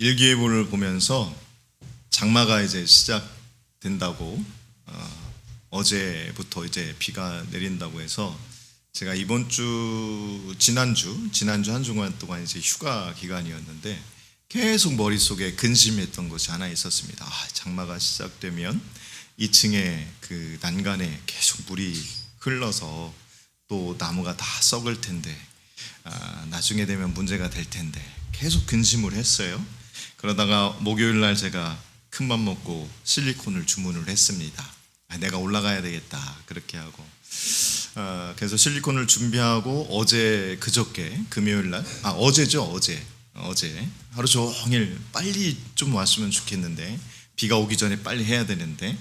일기예보를 보면서 장마가 이제 시작된다고 어제부터 이제 비가 내린다고 해서 제가 이번 주 지난주 한 주간 동안 이제 휴가 기간이었는데 계속 머릿속에 근심했던 것이 하나 있었습니다. 장마가 시작되면 2층에 그 난간에 계속 물이 흘러서 또 나무가 다 썩을 텐데 나중에 되면 문제가 될 텐데 계속 근심을 했어요. 그러다가 목요일 날 제가 큰맘 먹고 실리콘을 주문을 했습니다. 내가 올라가야 되겠다 그렇게 하고 그래서 실리콘을 준비하고 그저께 금요일 날 어제 하루 종일 빨리 좀 왔으면 좋겠는데 비가 오기 전에 빨리 해야 되는데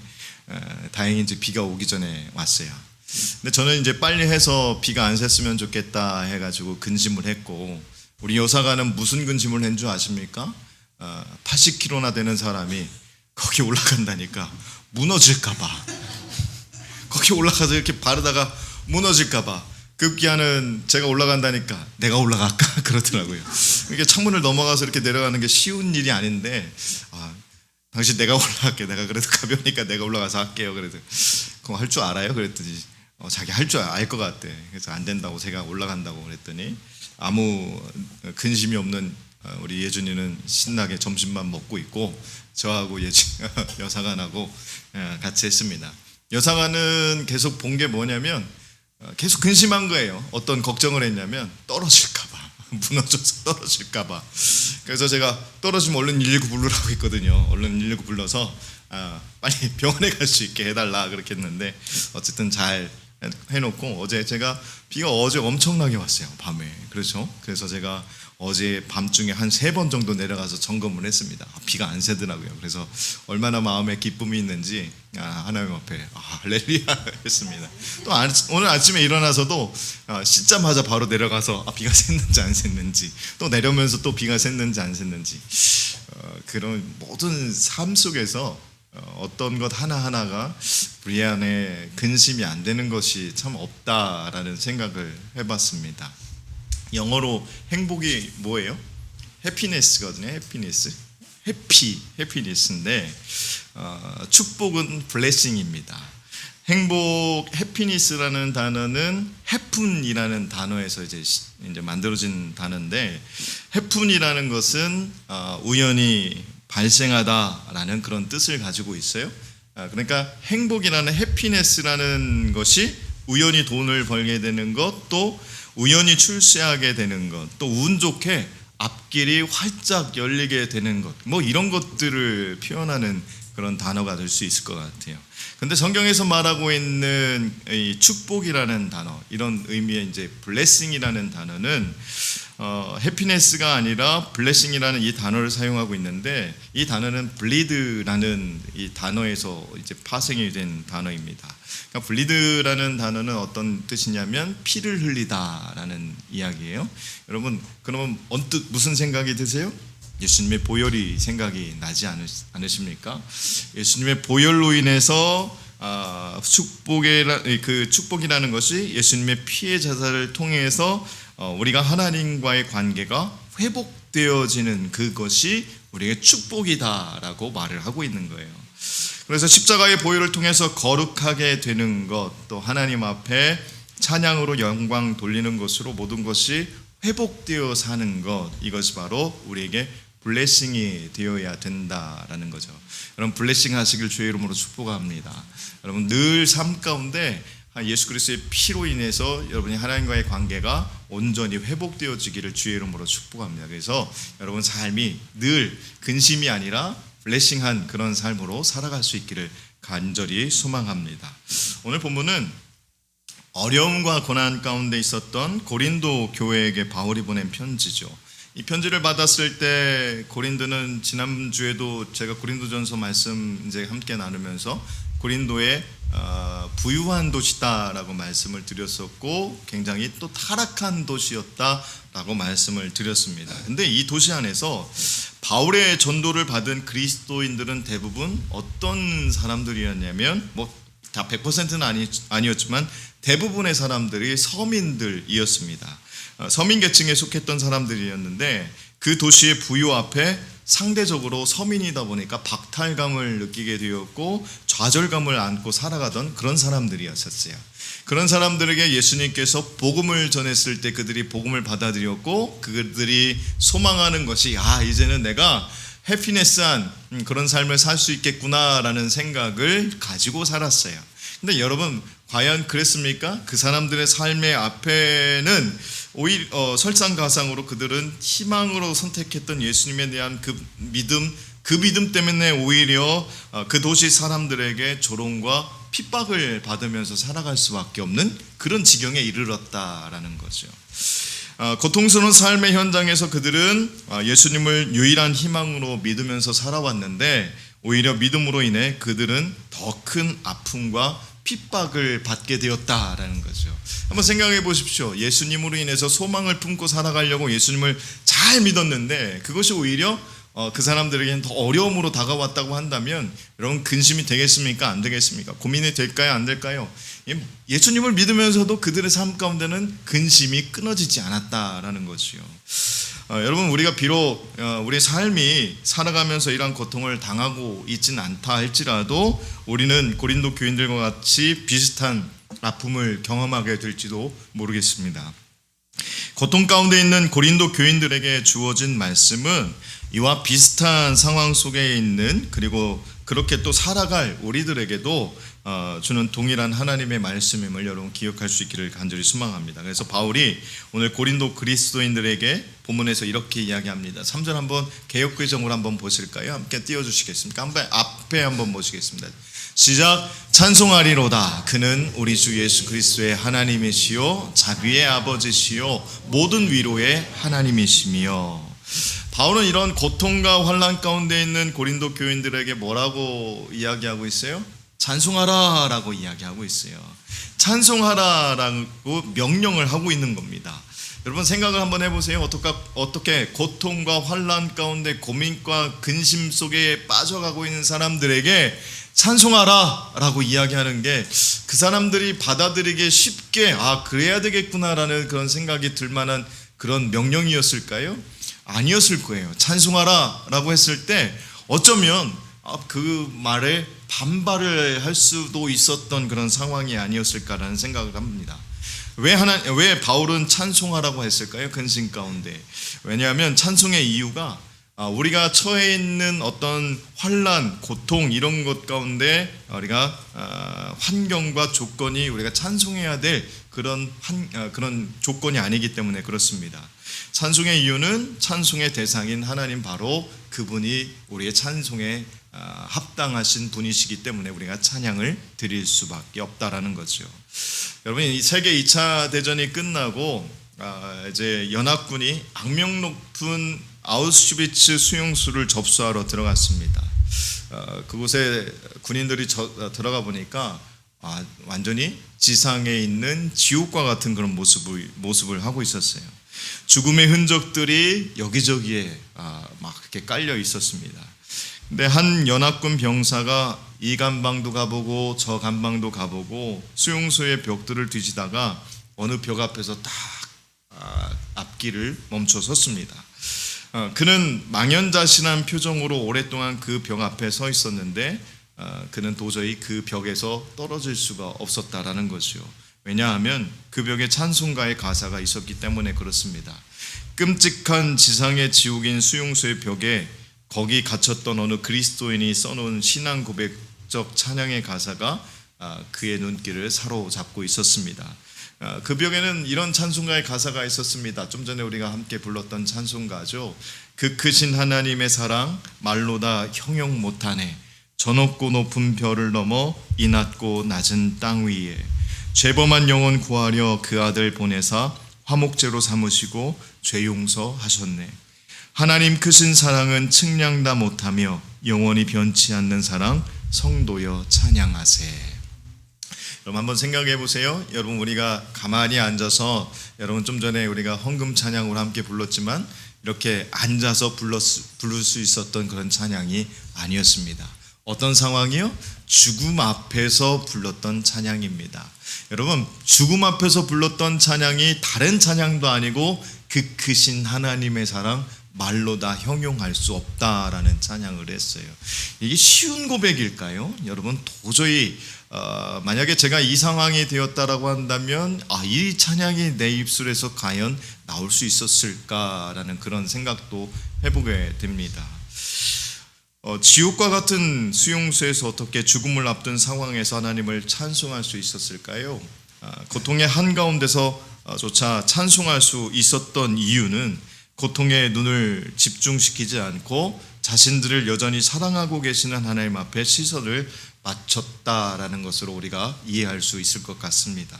다행히 이제 비가 오기 전에 왔어요. 근데 저는 이제 빨리 해서 비가 안 샜으면 좋겠다 해가지고 근심을 했고, 우리 여사가는 무슨 근심을 한 줄 아십니까? 80kg나 되는 사람이 거기 올라간다니까 무너질까봐 거기 올라가서 이렇게 바르다가 무너질까봐 급기야는 제가 올라간다니까 내가 올라갈까 그러더라고요. 이게 창문을 넘어가서 이렇게 내려가는 게 쉬운 일이 아닌데 당신 내가 올라갈게, 내가 그래도 가벼우니까 내가 올라가서 할게요. 그래도 그거 할 줄 알아요? 그랬더니 자기 할 줄 알 것 같대. 그래서 안 된다고 제가 올라간다고 그랬더니 아무 근심이 없는 우리 예준이는 신나게 점심만 먹고 있고 저하고 여사관하고 같이 했습니다. 여사관은 계속 본 게 뭐냐면 계속 근심한 거예요. 어떤 걱정을 했냐면 떨어질까봐, 무너져서 떨어질까봐. 그래서 제가 떨어지면 얼른 119 부르라고 했거든요. 얼른 119 불러서 빨리 병원에 갈 수 있게 해달라 그렇게 했는데 어쨌든 잘 해놓고, 비가 어제 엄청나게 왔어요, 밤에. 그렇죠. 그래서 제가 어제 밤중에 한 3번 정도 내려가서 점검을 했습니다. 비가 안 새더라고요. 그래서 얼마나 마음에 기쁨이 있는지 하나님 앞에 할렐루야 했습니다. 또 오늘 아침에 일어나서도 씻자마자 바로 내려가서 비가 샜는지 안 샜는지, 또 내려오면서 또 비가 샜는지 안 샜는지, 그런 모든 삶 속에서 어떤 것 하나하나가 우리 안에 근심이 안 되는 것이 참 없다라는 생각을 해봤습니다. 영어로 행복이 뭐예요? 해피니스거든요. 해피니스인데 축복은 블레싱입니다. 해피니스라는 단어는 해픈이라는 단어에서 이제 만들어진 단어인데, 해픈이라는 것은 우연히 발생하다라는 그런 뜻을 가지고 있어요. 그러니까 행복이라는 해피니스라는 것이 우연히 돈을 벌게 되는 것, 또 우연히 출세하게 되는 것, 또 운 좋게 앞길이 활짝 열리게 되는 것, 이런 것들을 표현하는 그런 단어가 될 수 있을 것 같아요. 근데 성경에서 말하고 있는 이 축복이라는 단어, 이런 의미의 이제 블레싱이라는 단어는 해피니스가 아니라 블레싱이라는 이 단어를 사용하고 있는데, 이 단어는 블리드라는 이 단어에서 이제 파생이 된 단어입니다. 그러니까 블리드라는 단어는 어떤 뜻이냐면 피를 흘리다라는 이야기예요. 여러분, 그러면 언뜻 무슨 생각이 드세요? 예수님의 보혈이 생각이 나지 않으십니까? 예수님의 보혈로 인해서 축복이라는 것이 예수님의 피의 자사를 통해서 우리가 하나님과의 관계가 회복되어지는 그것이 우리의 축복이다라고 말을 하고 있는 거예요. 그래서 십자가의 보혈을 통해서 거룩하게 되는 것, 또 하나님 앞에 찬양으로 영광 돌리는 것으로 모든 것이 회복되어 사는 것, 이것이 바로 우리에게 블레싱이 되어야 된다라는 거죠. 여러분, 블레싱 하시길 주의 이름으로 축복합니다. 여러분, 늘 삶 가운데 예수 그리스도의 피로 인해서 여러분이 하나님과의 관계가 온전히 회복되어지기를 주의 이름으로 축복합니다. 그래서 여러분 삶이 늘 근심이 아니라 블레싱한 그런 삶으로 살아갈 수 있기를 간절히 소망합니다. 오늘 본문은 어려움과 고난 가운데 있었던 고린도 교회에게 바울이 보낸 편지죠. 이 편지를 받았을 때 고린도는 지난주에도 제가 고린도전서 말씀 이제 함께 나누면서 고린도의 부유한 도시다라고 말씀을 드렸었고, 굉장히 또 타락한 도시였다라고 말씀을 드렸습니다. 근데 이 도시 안에서 바울의 전도를 받은 그리스도인들은 대부분 어떤 사람들이었냐면, 다 100%는 아니었지만 대부분의 사람들이 서민들이었습니다. 서민 계층에 속했던 사람들이었는데 그 도시의 부유 앞에 상대적으로 서민이다 보니까 박탈감을 느끼게 되었고 좌절감을 안고 살아가던 그런 사람들이었었어요. 그런 사람들에게 예수님께서 복음을 전했을 때 그들이 복음을 받아들였고 그들이 소망하는 것이 이제는 내가 해피니스한 그런 삶을 살 수 있겠구나라는 생각을 가지고 살았어요. 근데 여러분 과연 그랬습니까? 그 사람들의 삶의 앞에는 오히려 설상가상으로 그들은 희망으로 선택했던 예수님에 대한 그 믿음 때문에 오히려 그 도시 사람들에게 조롱과 핍박을 받으면서 살아갈 수밖에 없는 그런 지경에 이르렀다라는 거죠. 고통스러운 삶의 현장에서 그들은 예수님을 유일한 희망으로 믿으면서 살아왔는데 오히려 믿음으로 인해 그들은 더 큰 아픔과 핍박을 받게 되었다라는 거죠. 한번 생각해 보십시오. 예수님으로 인해서 소망을 품고 살아가려고 예수님을 잘 믿었는데 그것이 오히려 그 사람들에게는 더 어려움으로 다가왔다고 한다면 여러분 근심이 되겠습니까? 안 되겠습니까? 고민이 될까요? 안 될까요? 예수님을 믿으면서도 그들의 삶 가운데는 근심이 끊어지지 않았다라는 것이요. 여러분 우리가 비록 우리 삶이 살아가면서 이러한 고통을 당하고 있지는 않다 할지라도 우리는 고린도 교인들과 같이 비슷한 아픔을 경험하게 될지도 모르겠습니다. 고통 가운데 있는 고린도 교인들에게 주어진 말씀은 이와 비슷한 상황 속에 있는 그리고 그렇게 또 살아갈 우리들에게도 주는 동일한 하나님의 말씀임을 여러분 기억할 수 있기를 간절히 소망합니다. 그래서 바울이 오늘 고린도 그리스도인들에게 본문에서 이렇게 이야기합니다. 3절 한번 개역개정으로 한번 보실까요? 함께 띄워주시겠습니까? 앞에 한번 보시겠습니다. 시작. 찬송하리로다 그는 우리 주 예수 그리스도의 하나님이시요 자비의 아버지시요 모든 위로의 하나님이시며. 바울은 이런 고통과 환난 가운데 있는 고린도 교인들에게 뭐라고 이야기하고 있어요? 찬송하라 라고 이야기하고 있어요. 찬송하라라고 명령을 하고 있는 겁니다. 여러분 생각을 한번 해보세요. 어떻게 고통과 환난 가운데 고민과 근심 속에 빠져가고 있는 사람들에게 찬송하라 라고 이야기하는 게 그 사람들이 받아들이기 쉽게 그래야 되겠구나라는 그런 생각이 들 만한 그런 명령이었을까요? 아니었을 거예요. 찬송하라 라고 했을 때 어쩌면 그 말에 반발을 할 수도 있었던 그런 상황이 아니었을까라는 생각을 합니다. 왜 바울은 찬송하라고 했을까요? 근심 가운데. 왜냐하면 찬송의 이유가 우리가 처해 있는 어떤 환난, 고통 이런 것 가운데 우리가 환경과 조건이 우리가 찬송해야 될 그런 조건이 아니기 때문에 그렇습니다. 찬송의 이유는 찬송의 대상인 하나님 바로 그분이 우리의 찬송에 합당하신 분이시기 때문에 우리가 찬양을 드릴 수밖에 없다라는 거죠. 여러분 이 세계 2차 대전이 끝나고 이제 연합군이 악명 높은 아우슈비츠 수용소를 접수하러 들어갔습니다. 그곳에 군인들이 들어가 보니까 완전히 지상에 있는 지옥과 같은 그런 모습을 하고 있었어요. 죽음의 흔적들이 여기저기에 막 이렇게 깔려 있었습니다. 근데 한 연합군 병사가 이 간방도 가보고 저 간방도 가보고 수용소의 벽들을 뒤지다가 어느 벽 앞에서 딱 앞길을 멈춰 섰습니다. 그는 망연자실한 표정으로 오랫동안 그 벽 앞에 서 있었는데 그는 도저히 그 벽에서 떨어질 수가 없었다라는 것이요. 왜냐하면 그 벽에 찬송가의 가사가 있었기 때문에 그렇습니다. 끔찍한 지상의 지옥인 수용소의 벽에 거기 갇혔던 어느 그리스도인이 써놓은 신앙 고백적 찬양의 가사가 그의 눈길을 사로잡고 있었습니다. 그 벽에는 이런 찬송가의 가사가 있었습니다. 좀 전에 우리가 함께 불렀던 찬송가죠. 그 크신 하나님의 사랑 말로 다 형용 못하네. 저 높고 높은 별을 넘어 이 낮고 낮은 땅 위에 죄범한 영혼 구하려 그 아들 보내사 화목제로 삼으시고 죄 용서하셨네. 하나님 크신 사랑은 측량다 못하며 영원히 변치 않는 사랑 성도여 찬양하세. 여러분 한번 생각해 보세요. 여러분 우리가 가만히 앉아서 여러분 좀 전에 우리가 헌금 찬양으로 함께 불렀지만 이렇게 앉아서 부를 수 있었던 그런 찬양이 아니었습니다. 어떤 상황이요? 죽음 앞에서 불렀던 찬양입니다. 여러분 죽음 앞에서 불렀던 찬양이 다른 찬양도 아니고 그 크신 하나님의 사랑 말로 다 형용할 수 없다라는 찬양을 했어요. 이게 쉬운 고백일까요? 여러분 도저히 만약에 제가 이 상황이 되었다라고 한다면 이 찬양이 내 입술에서 과연 나올 수 있었을까라는 그런 생각도 해보게 됩니다. 지옥과 같은 수용소에서 어떻게 죽음을 앞둔 상황에서 하나님을 찬송할 수 있었을까요? 고통의 한가운데서 조차 찬송할 수 있었던 이유는 고통에 눈을 집중시키지 않고 자신들을 여전히 사랑하고 계시는 하나님 앞에 시선을 맞췄다라는 것으로 우리가 이해할 수 있을 것 같습니다.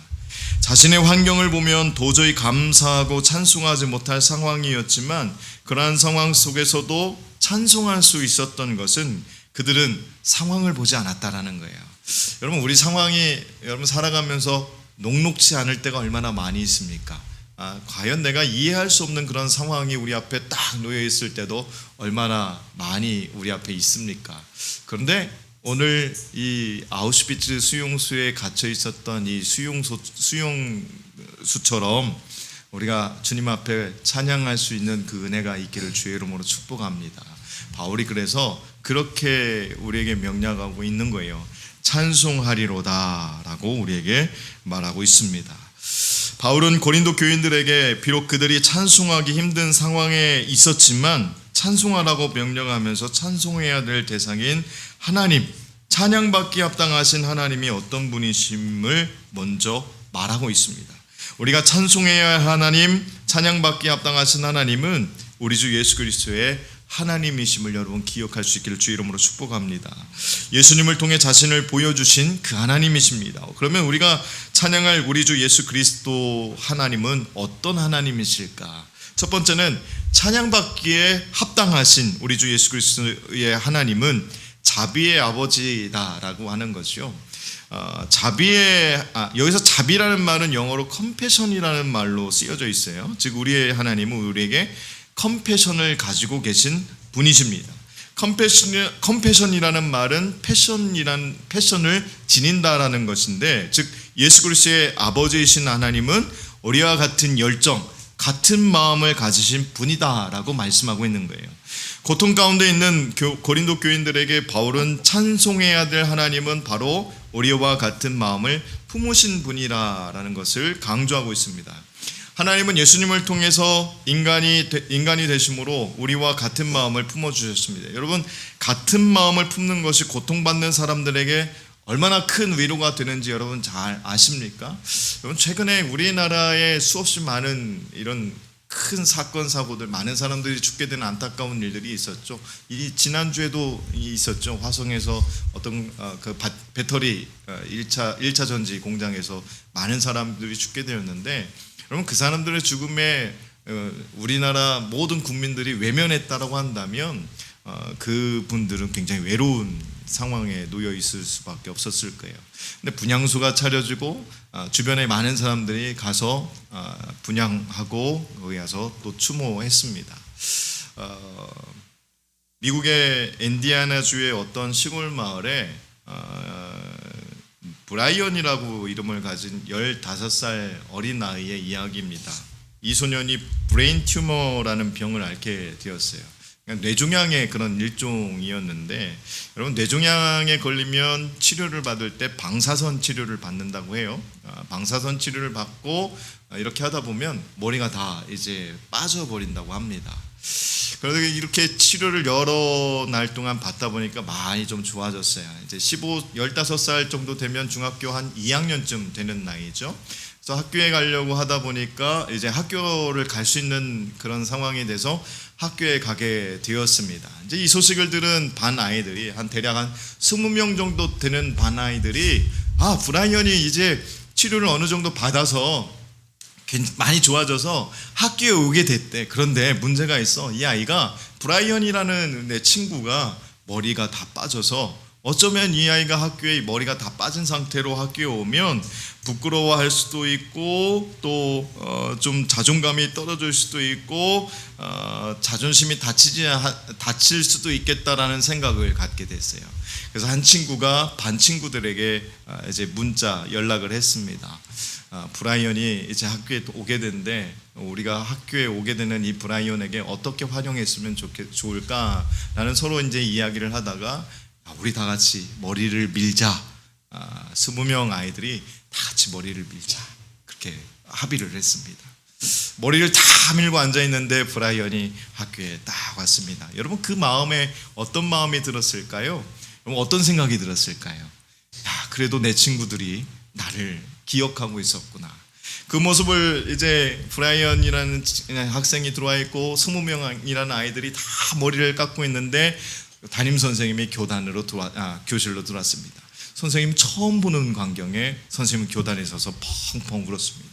자신의 환경을 보면 도저히 감사하고 찬송하지 못할 상황이었지만 그러한 상황 속에서도 찬송할 수 있었던 것은 그들은 상황을 보지 않았다라는 거예요. 여러분 우리 상황이 여러분 살아가면서 녹록지 않을 때가 얼마나 많이 있습니까? 과연 내가 이해할 수 없는 그런 상황이 우리 앞에 딱 놓여 있을 때도 얼마나 많이 우리 앞에 있습니까? 그런데 오늘 이 아우슈비츠 수용소에 갇혀 있었던 이 수용수처럼 우리가 주님 앞에 찬양할 수 있는 그 은혜가 있기를 주의 이름으로 축복합니다. 바울이 그래서 그렇게 우리에게 명령하고 있는 거예요. 찬송하리로다 라고 우리에게 말하고 있습니다. 바울은 고린도 교인들에게 비록 그들이 찬송하기 힘든 상황에 있었지만 찬송하라고 명령하면서 찬송해야 될 대상인 하나님, 찬양받기 합당하신 하나님이 어떤 분이심을 먼저 말하고 있습니다. 우리가 찬송해야 할 하나님, 찬양받기 합당하신 하나님은 우리 주 예수 그리스도의 하나님이심을 여러분 기억할 수 있기를 주의 이름으로 축복합니다. 예수님을 통해 자신을 보여주신 그 하나님이십니다. 그러면 우리가 찬양할 우리 주 예수 그리스도 하나님은 어떤 하나님이실까? 첫 번째는 찬양받기에 합당하신 우리 주 예수 그리스도의 하나님은 자비의 아버지다라고 하는 거죠. 여기서 자비라는 말은 영어로 컴패션이라는 말로 쓰여져 있어요. 즉 우리의 하나님은 우리에게 컴패션을 가지고 계신 분이십니다. 컴패션이라는 말은 패션을 지닌다라는 것인데, 즉 예수 그리스도의 아버지이신 하나님은 우리와 같은 열정, 같은 마음을 가지신 분이다라고 말씀하고 있는 거예요. 고통 가운데 있는 고린도 교인들에게 바울은 찬송해야 될 하나님은 바로 우리와 같은 마음을 품으신 분이라는 것을 강조하고 있습니다. 하나님은 예수님을 통해서 인간이 되심으로 우리와 같은 마음을 품어주셨습니다. 여러분, 같은 마음을 품는 것이 고통받는 사람들에게 얼마나 큰 위로가 되는지 여러분 잘 아십니까? 여러분, 최근에 우리나라에 수없이 많은 이런 큰 사건 사고들, 많은 사람들이 죽게 되는 안타까운 일들이 있었죠. 이 지난주에도 있었죠. 화성에서 어떤 그 배터리 1차 전지 공장에서 많은 사람들이 죽게 되었는데, 여러분 그 사람들의 죽음에 우리나라 모든 국민들이 외면했다라고 한다면 그분들은 굉장히 외로운 상황에 놓여 있을 수밖에 없었을 거예요. 근데 분향소가 차려지고 주변에 많은 사람들이 가서 분향하고 거기 가서 또 추모했습니다. 미국의 인디애나주의 어떤 시골 마을에 브라이언이라고 이름을 가진 15살 어린 나이의 이야기입니다. 이 소년이 브레인 튜머라는 병을 앓게 되었어요. 그러니까 뇌종양의 그런 일종이었는데, 여러분 뇌종양에 걸리면 치료를 받을 때 방사선 치료를 받는다고 해요. 방사선 치료를 받고 이렇게 하다 보면 머리가 다 이제 빠져버린다고 합니다. 그래서 이렇게 치료를 여러 날 동안 받다 보니까 많이 좀 좋아졌어요. 이제 15살 정도 되면 중학교 한 2학년쯤 되는 나이죠. 그래서 학교에 가려고 하다 보니까 이제 학교를 갈 수 있는 그런 상황이 돼서 학교에 가게 되었습니다. 이제 이 소식을 들은 반 아이들이 대략 한 20명 정도 되는 반 아이들이 브라이언이 이제 치료를 어느 정도 받아서 많이 좋아져서 학교에 오게 됐대. 그런데 문제가 있어. 이 아이가 브라이언이라는 내 친구가 머리가 다 빠져서 어쩌면 이 아이가 학교에 머리가 다 빠진 상태로 학교에 오면 부끄러워할 수도 있고 또 좀 자존감이 떨어질 수도 있고 자존심이 다칠 수도 있겠다라는 생각을 갖게 됐어요. 그래서 한 친구가 반 친구들에게 이제 문자 연락을 했습니다. 브라이언이 이제 학교에 오게 됐는데 우리가 학교에 오게 되는 이 브라이언에게 어떻게 활용했으면 좋을까라는 서로 이제 이야기를 하다가 우리 다 같이 머리를 밀자. 20명 아이들이 다 같이 머리를 밀자. 그렇게 합의를 했습니다. 머리를 다 밀고 앉아 있는데 브라이언이 학교에 딱 왔습니다. 여러분 그 마음에 어떤 마음이 들었을까요? 어떤 생각이 들었을까요? 그래도 내 친구들이 나를 기억하고 있었구나. 그 모습을 이제 브라이언이라는 학생이 들어와 있고 20명이라는 아이들이 다 머리를 깎고 있는데 담임 선생님이 교실로 들어왔습니다. 선생님 처음 보는 광경에 선생님은 교단에 서서 펑펑 울었습니다.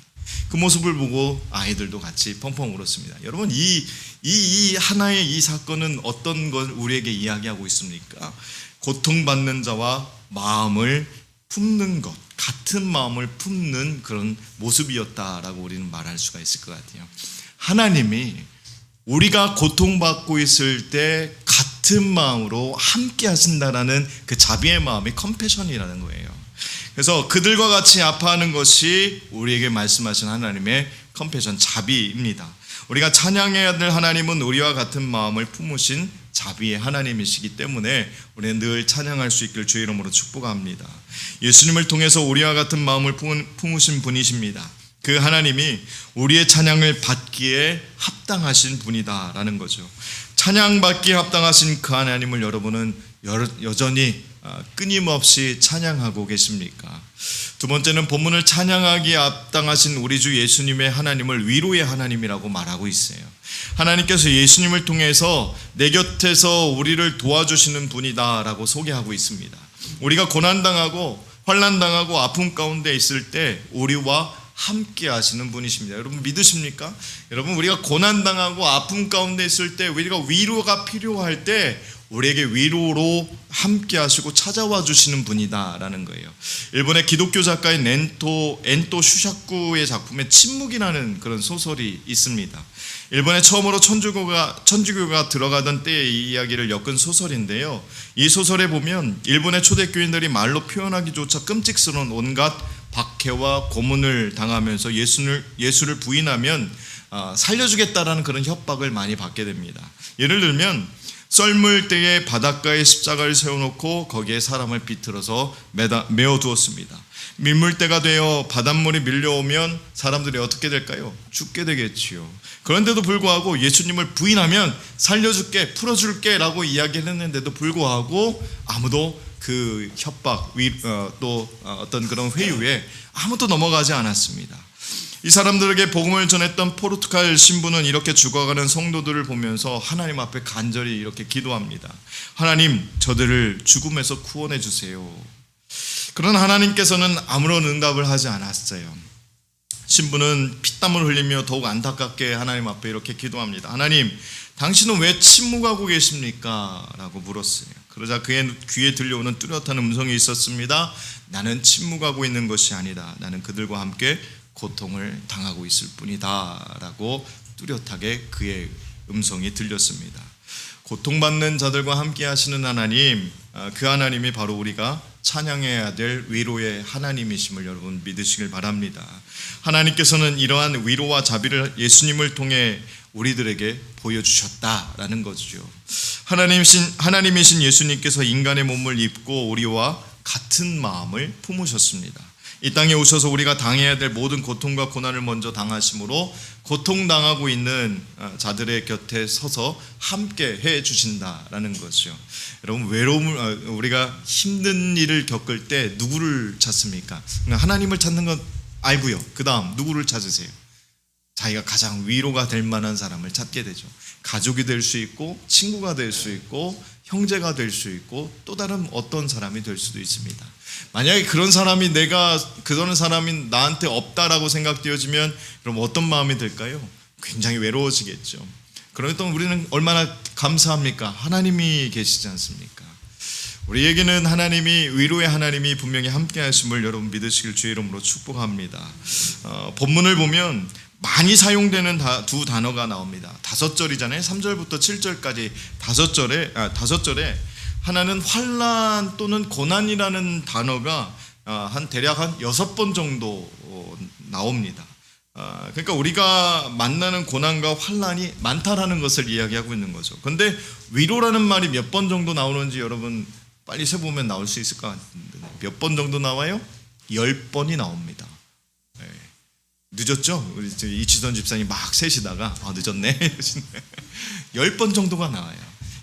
그 모습을 보고 아이들도 같이 펑펑 울었습니다. 여러분 이 하나의 이 사건은 어떤 걸 우리에게 이야기하고 있습니까? 고통받는 자와 마음을 품는 것, 같은 마음을 품는 그런 모습이었다라고 우리는 말할 수가 있을 것 같아요. 하나님이 우리가 고통받고 있을 때 같은 마음으로 함께 하신다라는 그 자비의 마음이 컴패션이라는 거예요. 그래서 그들과 같이 아파하는 것이 우리에게 말씀하신 하나님의 컴패션, 자비입니다. 우리가 찬양해야 될 하나님은 우리와 같은 마음을 품으신 자비의 하나님이시기 때문에 우리는 늘 찬양할 수 있기를 주의 이름으로 축복합니다. 예수님을 통해서 우리와 같은 마음을 품으신 분이십니다. 그 하나님이 우리의 찬양을 받기에 합당하신 분이다라는 거죠. 찬양받기에 합당하신 그 하나님을 여러분은 여전히 끊임없이 찬양하고 계십니까? 두 번째는 본문을 찬양하기에 합당하신 우리 주 예수님의 하나님을 위로의 하나님이라고 말하고 있어요. 하나님께서 예수님을 통해서 내 곁에서 우리를 도와주시는 분이다라고 소개하고 있습니다. 우리가 고난당하고 환난당하고 아픔 가운데 있을 때 우리와 함께 하시는 분이십니다. 여러분 믿으십니까? 여러분 우리가 고난당하고 아픔 가운데 있을 때 우리가 위로가 필요할 때 우리에게 위로로 함께 하시고 찾아와 주시는 분이다라는 거예요. 일본의 기독교 작가인 엔토 슈샤쿠의 작품에 침묵이라는 그런 소설이 있습니다. 일본에 처음으로 천주교가 들어가던 때의 이야기를 엮은 소설인데요. 이 소설에 보면 일본의 초대교인들이 말로 표현하기조차 끔찍스러운 온갖 박해와 고문을 당하면서 예수를 부인하면 살려주겠다라는 그런 협박을 많이 받게 됩니다. 예를 들면 썰물 때에 바닷가에 십자가를 세워놓고 거기에 사람을 비틀어서 메어두었습니다. 민물때가 되어 바닷물이 밀려오면 사람들이 어떻게 될까요? 죽게 되겠지요. 그런데도 불구하고 예수님을 부인하면 살려줄게, 풀어줄게 라고 이야기를 했는데도 불구하고 아무도 그 협박, 또 어떤 그런 회유에 아무도 넘어가지 않았습니다. 이 사람들에게 복음을 전했던 포르투갈 신부는 이렇게 죽어가는 성도들을 보면서 하나님 앞에 간절히 이렇게 기도합니다. 하나님, 저들을 죽음에서 구원해 주세요. 그러나 하나님께서는 아무런 응답을 하지 않았어요. 신부는 피땀을 흘리며 더욱 안타깝게 하나님 앞에 이렇게 기도합니다. 하나님, 당신은 왜 침묵하고 계십니까? 라고 물었어요. 그러자 그의 귀에 들려오는 뚜렷한 음성이 있었습니다. 나는 침묵하고 있는 것이 아니다. 나는 그들과 함께 고통을 당하고 있을 뿐이다 라고 뚜렷하게 그의 음성이 들렸습니다. 고통받는 자들과 함께 하시는 하나님, 그 하나님이 바로 우리가 찬양해야 될 위로의 하나님이심을 여러분 믿으시길 바랍니다. 하나님께서는 이러한 위로와 자비를 예수님을 통해 우리들에게 보여주셨다라는 거죠. 하나님이신 예수님께서 인간의 몸을 입고 우리와 같은 마음을 품으셨습니다. 이 땅에 오셔서 우리가 당해야 될 모든 고통과 고난을 먼저 당하심으로 고통당하고 있는 자들의 곁에 서서 함께 해 주신다라는 거죠. 여러분 우리가 힘든 일을 겪을 때 누구를 찾습니까? 하나님을 찾는 건 알고요. 그 다음 누구를 찾으세요? 자기가 가장 위로가 될 만한 사람을 찾게 되죠. 가족이 될 수 있고 친구가 될 수 있고 형제가 될 수 있고 또 다른 어떤 사람이 될 수도 있습니다. 만약에 그런 사람이 나한테 없다라고 생각되어지면 그럼 어떤 마음이 들까요? 굉장히 외로워지겠죠. 그러면 또 우리는 얼마나 감사합니까? 하나님이 계시지 않습니까? 우리에게는 하나님이 위로의 하나님이 분명히 함께 하심을 여러분 믿으시길 주의 이름으로 축복합니다. 본문을 보면 많이 사용되는 두 단어가 나옵니다. 5절이잖아요. 3절부터 7절까지 5절에 하나는 환난 또는 고난이라는 단어가 대략 한 6번 정도 나옵니다. 그러니까 우리가 만나는 고난과 환난이 많다라는 것을 이야기하고 있는 거죠. 근데 위로라는 말이 몇 번 정도 나오는지 여러분 빨리 세보면 나올 수 있을 것 같은데 몇 번 정도 나와요? 10번이 나옵니다. 네. 늦었죠? 우리 이치선 집사님 막 세시다가 늦었네 10번 정도가 나와요.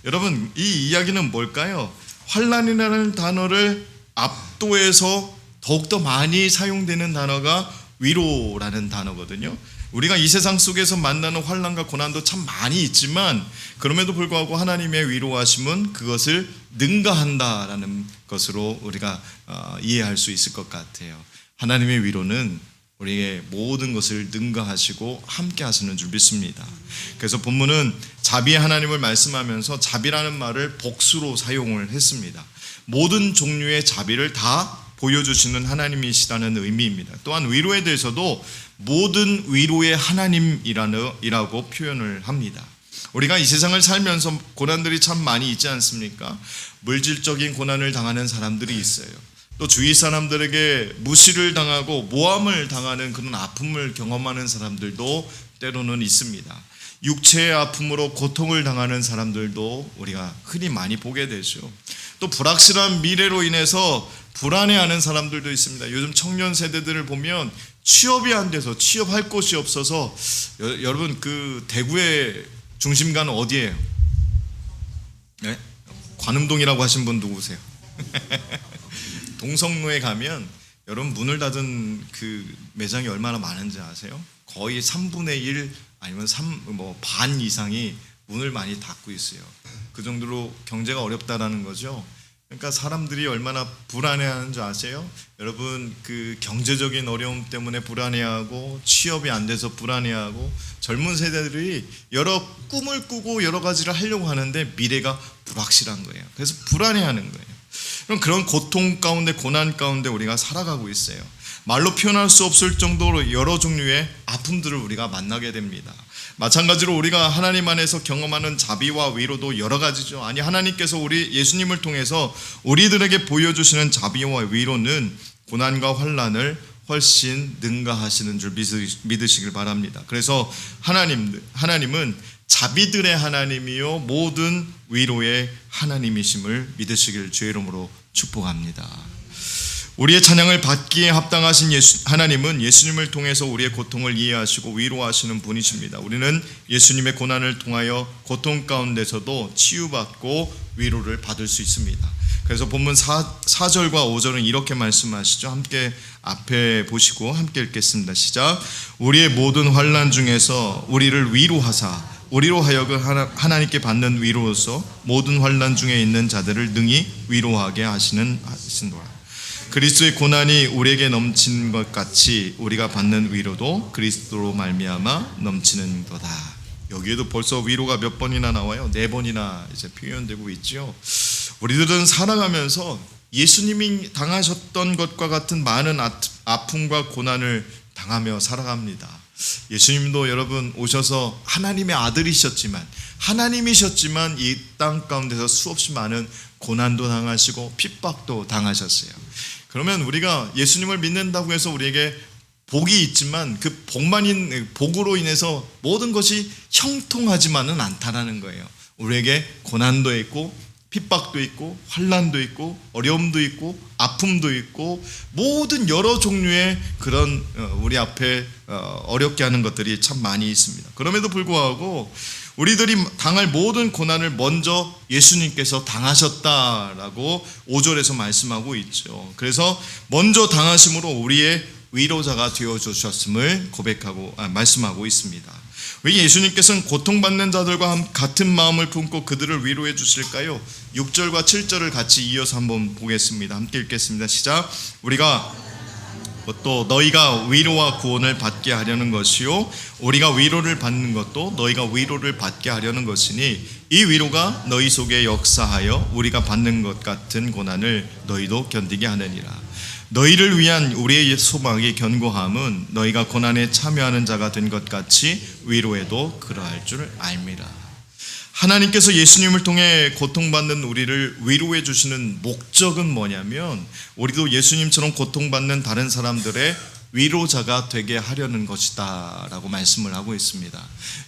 여러분 이 이야기는 뭘까요? 환난이라는 단어를 압도해서 더욱더 많이 사용되는 단어가 위로라는 단어거든요. 우리가 이 세상 속에서 만나는 환난과 고난도 참 많이 있지만 그럼에도 불구하고 하나님의 위로하심은 그것을 능가한다라는 것으로 우리가 이해할 수 있을 것 같아요. 하나님의 위로는 우리의 모든 것을 능가하시고 함께 하시는 줄 믿습니다. 그래서 본문은 자비의 하나님을 말씀하면서 자비라는 말을 복수로 사용을 했습니다. 모든 종류의 자비를 다 보여주시는 하나님이시라는 의미입니다. 또한 위로에 대해서도 모든 위로의 하나님이라고 표현을 합니다. 우리가 이 세상을 살면서 고난들이 참 많이 있지 않습니까? 물질적인 고난을 당하는 사람들이 있어요. 또 주위 사람들에게 무시를 당하고 모함을 당하는 그런 아픔을 경험하는 사람들도 때로는 있습니다. 육체의 아픔으로 고통을 당하는 사람들도 우리가 흔히 많이 보게 되죠. 또 불확실한 미래로 인해서 불안해하는 사람들도 있습니다. 요즘 청년 세대들을 보면 취업이 안 돼서 취업할 곳이 없어서 여러분 그 대구의 중심가는 어디예요? 네? 관음동이라고 하신 분 누구세요? 동성로에 가면 여러분 문을 닫은 그 매장이 얼마나 많은지 아세요? 거의 3분의 1 아니면 반 이상이 문을 많이 닫고 있어요. 그 정도로 경제가 어렵다라는 거죠. 그러니까 사람들이 얼마나 불안해하는 줄 아세요? 여러분 그 경제적인 어려움 때문에 불안해하고 취업이 안 돼서 불안해하고 젊은 세대들이 여러 꿈을 꾸고 여러 가지를 하려고 하는데 미래가 불확실한 거예요. 그래서 불안해하는 거예요. 그럼 그런 고통 가운데 고난 가운데 우리가 살아가고 있어요. 말로 표현할 수 없을 정도로 여러 종류의 아픔들을 우리가 만나게 됩니다. 마찬가지로 우리가 하나님 안에서 경험하는 자비와 위로도 여러 가지죠. 아니 하나님께서 우리 예수님을 통해서 우리들에게 보여주시는 자비와 위로는 고난과 환난을 훨씬 능가하시는 줄 믿으시길 바랍니다. 그래서 하나님은 자비들의 하나님이요 모든 위로의 하나님이심을 믿으시길 주의 이름으로 축복합니다. 우리의 찬양을 받기에 합당하신 하나님은 예수님을 통해서 우리의 고통을 이해하시고 위로하시는 분이십니다. 우리는 예수님의 고난을 통하여 고통 가운데서도 치유받고 위로를 받을 수 있습니다. 그래서 본문 4절과 5절은 이렇게 말씀하시죠. 함께 앞에 보시고 함께 읽겠습니다. 시작. 우리의 모든 환난 중에서 우리를 위로하사 우리로 하여금 하나님께 받는 위로로서 모든 환난 중에 있는 자들을 능히 위로하게 하시는도다. 그리스도의 고난이 우리에게 넘치는 것 같이 우리가 받는 위로도 그리스도로 말미암아 넘치는도다. 여기에도 벌써 위로가 몇 번이나 나와요? 4번이나 이제 표현되고 있죠. 우리들은 살아가면서 예수님이 당하셨던 것과 같은 많은 아픔과 고난을 당하며 살아갑니다. 예수님도 여러분 오셔서 하나님의 아들이셨지만 이 땅 가운데서 수없이 많은 고난도 당하시고 핍박도 당하셨어요. 그러면 우리가 예수님을 믿는다고 해서 우리에게 복이 있지만 그 복으로 인해서 모든 것이 형통하지만은 않다라는 거예요. 우리에게 고난도 있고 핍박도 있고 환난도 있고 어려움도 있고 아픔도 있고 모든 여러 종류의 그런 우리 앞에 어렵게 하는 것들이 참 많이 있습니다. 그럼에도 불구하고 우리들이 당할 모든 고난을 먼저 예수님께서 당하셨다라고 5절에서 말씀하고 있죠. 그래서 먼저 당하심으로 우리의 위로자가 되어주셨음을 말씀하고 있습니다. 왜 예수님께서는 고통받는 자들과 같은 마음을 품고 그들을 위로해 주실까요? 6절과 7절을 같이 이어서 한번 보겠습니다. 함께 읽겠습니다. 시작. 또 너희가 위로와 구원을 받게 하려는 것이요 우리가 위로를 받는 것도 너희가 위로를 받게 하려는 것이니 이 위로가 너희 속에 역사하여 우리가 받는 것 같은 고난을 너희도 견디게 하느니라. 너희를 위한 우리의 소망이 견고함은 너희가 고난에 참여하는 자가 된 것 같이 위로에도 그러할 줄 알미라. 하나님께서 예수님을 통해 고통받는 우리를 위로해 주시는 목적은 뭐냐면 우리도 예수님처럼 고통받는 다른 사람들의 위로자가 되게 하려는 것이다 라고 말씀을 하고 있습니다.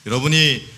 여러분이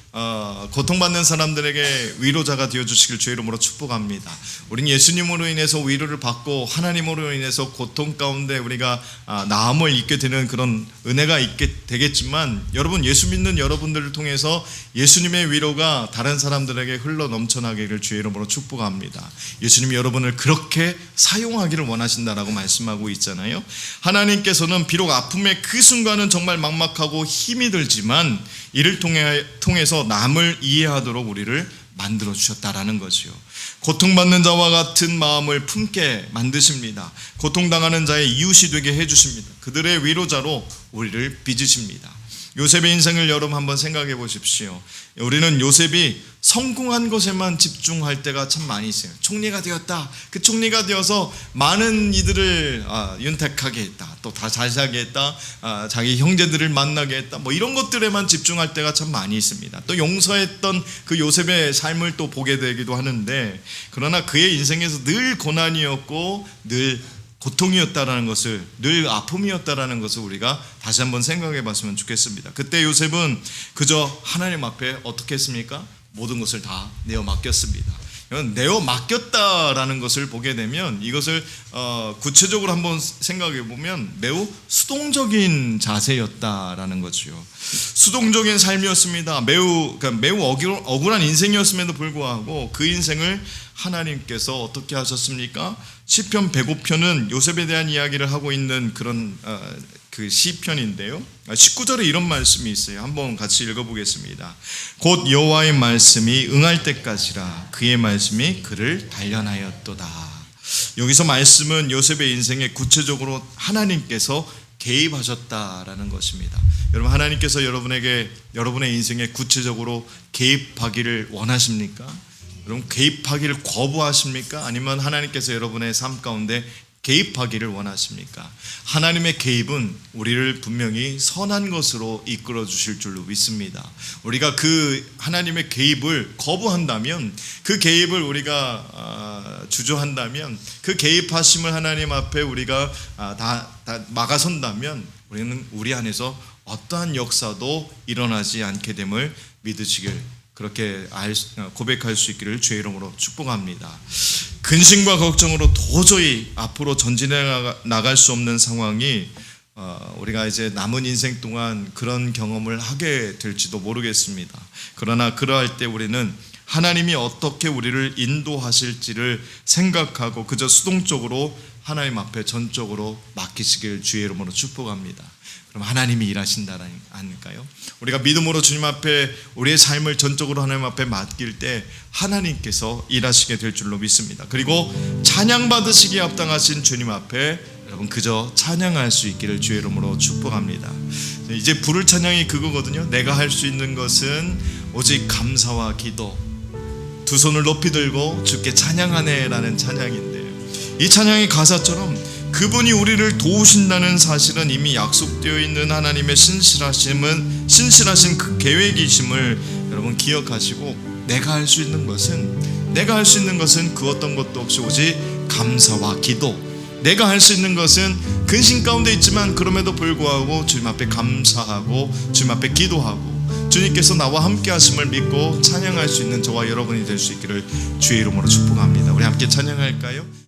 고통받는 사람들에게 위로자가 되어주시길 주의 이름으로 축복합니다. 우리는 예수님으로 인해서 위로를 받고 하나님으로 인해서 고통 가운데 우리가 나음을 입게 되는 그런 은혜가 있게 되겠지만, 여러분 예수 믿는 여러분들을 통해서 예수님의 위로가 다른 사람들에게 흘러 넘쳐나기를 주의 이름으로 축복합니다. 예수님이 여러분을 그렇게 사용하기를 원하신다라고 말씀하고 있잖아요. 하나님께서는 비록 아픔의 그 순간은 정말 막막하고 힘이 들지만 이를 통해서 남을 이해하도록 우리를 만들어 주셨다라는 거지요. 고통받는 자와 같은 마음을 품게 만드십니다. 고통당하는 자의 이웃이 되게 해주십니다. 그들의 위로자로 우리를 빚으십니다. 요셉의 인생을 여러분 한번 생각해 보십시오. 우리는 요셉이 성공한 것에만 집중할 때가 참 많이 있어요. 총리가 되었다. 그 총리가 되어서 많은 이들을 윤택하게 했다. 또 다 잘 살게 했다. 자기 형제들을 만나게 했다. 뭐 이런 것들에만 집중할 때가 참 많이 있습니다. 또 용서했던 그 요셉의 삶을 또 보게 되기도 하는데, 그러나 그의 인생에서 늘 고난이었고 늘 고통이었다라는 것을, 늘 아픔이었다라는 것을 우리가 다시 한번 생각해 봤으면 좋겠습니다. 그때 요셉은 그저 하나님 앞에 어떻게 했습니까? 모든 것을 다 내어 맡겼습니다. 내어 맡겼다라는 것을 보게 되면 이것을 구체적으로 한번 생각해 보면 매우 수동적인 자세였다라는 거죠. 수동적인 삶이었습니다. 매우 억울한 인생이었음에도 불구하고 그 인생을 하나님께서 어떻게 하셨습니까? 시편 105편은 요셉에 대한 이야기를 하고 있는 그런 그 시편인데요. 19절에 이런 말씀이 있어요. 한번 같이 읽어보겠습니다. 곧 여호와의 말씀이 응할 때까지라 그의 말씀이 그를 단련하였도다. 여기서 말씀은 요셉의 인생에 구체적으로 하나님께서 개입하셨다라는 것입니다. 여러분, 하나님께서 여러분의 인생에 구체적으로 개입하기를 원하십니까? 여러분, 개입하기를 거부하십니까? 아니면 하나님께서 여러분의 삶 가운데 개입하기를 원하십니까? 하나님의 개입은 우리를 분명히 선한 것으로 이끌어 주실 줄로 믿습니다. 우리가 그 하나님의 개입을 거부한다면, 그 개입을 우리가 주저한다면, 그 개입하심을 하나님 앞에 우리가 다 막아선다면 우리는 우리 안에서 어떠한 역사도 일어나지 않게 됨을 믿으시길, 그렇게 고백할 수 있기를 주의 이름으로 축복합니다. 근심과 걱정으로 도저히 앞으로 전진해 나갈 수 없는 상황이 우리가 이제 남은 인생 동안 그런 경험을 하게 될지도 모르겠습니다. 그러나 그러할 때 우리는 하나님이 어떻게 우리를 인도하실지를 생각하고 그저 수동적으로 하나님 앞에 전적으로 맡기시길 주의 이름으로 축복합니다. 그럼 하나님이 일하신다니까요. 우리가 믿음으로 주님 앞에 우리의 삶을 전적으로 하나님 앞에 맡길 때 하나님께서 일하시게 될 줄로 믿습니다. 그리고 찬양 받으시기에 합당하신 주님 앞에 여러분 그저 찬양할 수 있기를 주의 이름으로 축복합니다. 이제 부를 찬양이 그거거든요. 내가 할 수 있는 것은 오직 감사와 기도, 두 손을 높이 들고 주께 찬양하네 라는 찬양인데, 이 찬양의 가사처럼 그분이 우리를 도우신다는 사실은 이미 약속되어 있는 하나님의 신실하신 그 계획이심을 여러분 기억하시고, 내가 할 수 있는 것은 그 어떤 것도 없이 오직 감사와 기도, 내가 할 수 있는 것은 근심 가운데 있지만 그럼에도 불구하고 주님 앞에 감사하고 주님 앞에 기도하고 주님께서 나와 함께 하심을 믿고 찬양할 수 있는 저와 여러분이 될 수 있기를 주의 이름으로 축복합니다. 우리 함께 찬양할까요?